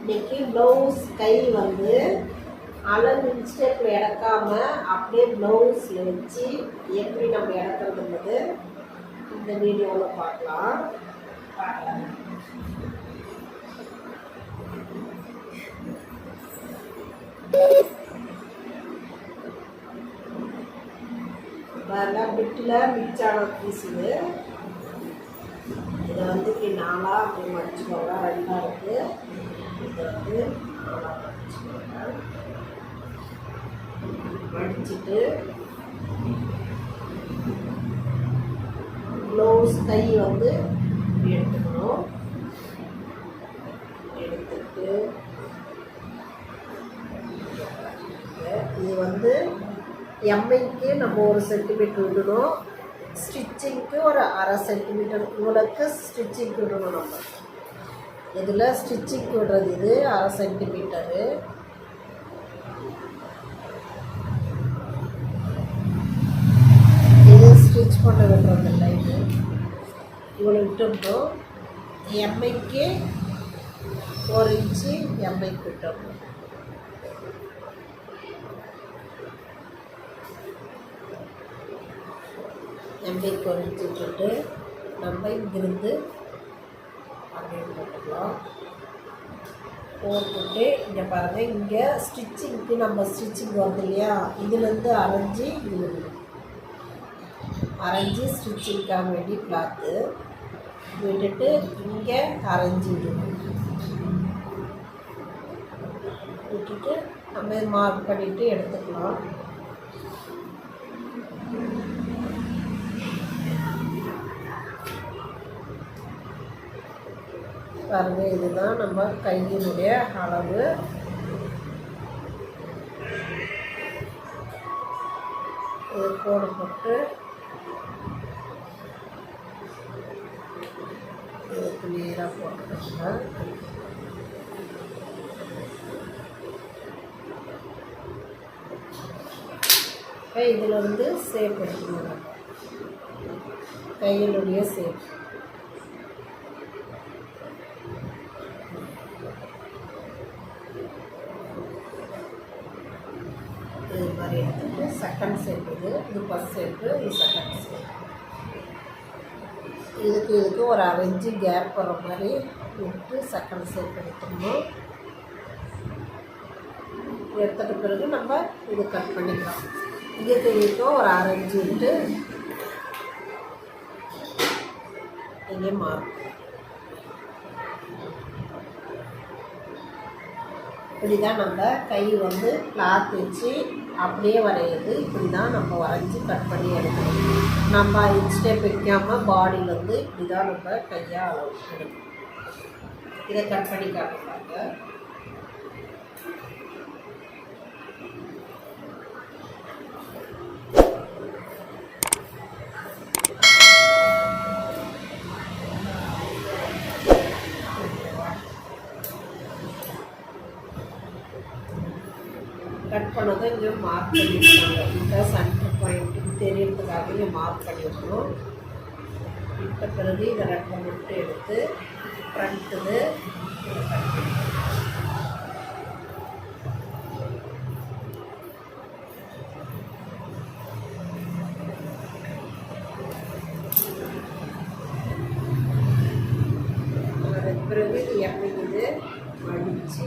இன்னைக்கு ப்ளவுஸ் கை வந்து அளவு இன்ஸ்டெப்பில் இறக்காம அப்படியே ப்ளவுஸில் வச்சு எப்படி நம்ம இறக்குறதுன்றது இந்த வீடியோவில் பார்க்கலாம். பிட்டில் மிக்சான பீஸ் இதை வந்து இப்படி நாளாக அப்படி மடிச்சுக்கோங்க. ரெண்டாக இருக்குது. இதை வந்து நாளாக மடிச்சுக்கோங்க. மடிச்சுட்டு ப்ளவுஸ் கை வந்து எடுத்துக்கணும். எடுத்துட்டு இது வந்து எம்ஐக்கு நம்ம 1 சென்டிமீட்டர் விடணும். ஸ்டிச்சிங்க்கு ஒரு 1/2 சென்டிமீட்டர் இவ்வளோக்கு ஸ்டிச்சிங்க்கு விடணும். நம்ம இதில் ஸ்டிச்சிங்க்கு விடுறது இது 1/2 சென்டிமீட்டரு. இது ஸ்டிச் பண்ண விடுறதில்லை. இது இவ்வளோ விட்டுடணும். எம்ஐக்கு 1 இன்ச்சு எம்ஐக்கு விட்டுடணும். எம்ஐக்கு 1 இன்ச்சு விட்டுட்டு நம்ம இங்கிருந்து அப்படியே போட்டுக்கலாம். போட்டுட்டு இங்கே பாருங்கள், இங்கே ஸ்டிச்சிங்க்கு நம்ம ஸ்டிச்சிங் வருது இல்லையா, இதுலேருந்து அரைஞ்சி இது அரைஞ்சி ஸ்டிச்சிங்காக வேண்டி கிளாத்து விட்டுட்டு இங்கே அரைஞ்சி விடணும். விட்டுட்டு நம்ம மார்க் பண்ணிவிட்டு எடுத்துக்கலாம். பாருங்கள், இதுதான் நம்ம கையினுடைய அளவு. இது கோடு போட்டு இதுக்கு நேராக போட்டுக்கோங்க. இதில் வந்து சேப் எடுக்கணும். கையினுடைய சேப் இது மாதிரி எடுத்துட்டு செகண்ட் ஷேப் இது ஃபஸ்ட் ஷேப்பு, இது செகண்ட் ஷேப். இதுக்கு ஒரு 1/2 இன்ச்சு கேப் வர மாதிரி விட்டு செகண்ட் ஷேப் எடுத்துக்கணும். எடுத்துட்ட பிறகு நம்ம இது கட் பண்ணிக்கலாம். இதுக்கு ஒரு 1/2 இன்ச்சு விட்டு இங்கே மார்க். இப்படி தான் நம்ம கை வந்து கிளாத் வச்சு அப்படியே வரையிறது. இப்படி தான் நம்ம வரைஞ்சி கட் பண்ணி எடுக்கணும். நம்ம இன்ஸ்டெப் வைக்காமல் பாடியில் வந்து இப்படி தான் நம்ம கையாக அளவு எடுக்கணும். இதை கட் பண்ணி காட்டுறாங்க. கட் பண்ணதை இங்கே மார்க் பண்ணிவிடுவாங்க. இந்த சென்டர் பாயிண்ட்டுக்கு தெரியறதுக்காக இங்கே மார்க் பண்ணிவிடணும். விட்ட பிறகு இதை 2 மட்டும் எடுத்து ஃப்ரண்ட்டுது அதுக்கு பிறகு இது இறங்குது மடித்து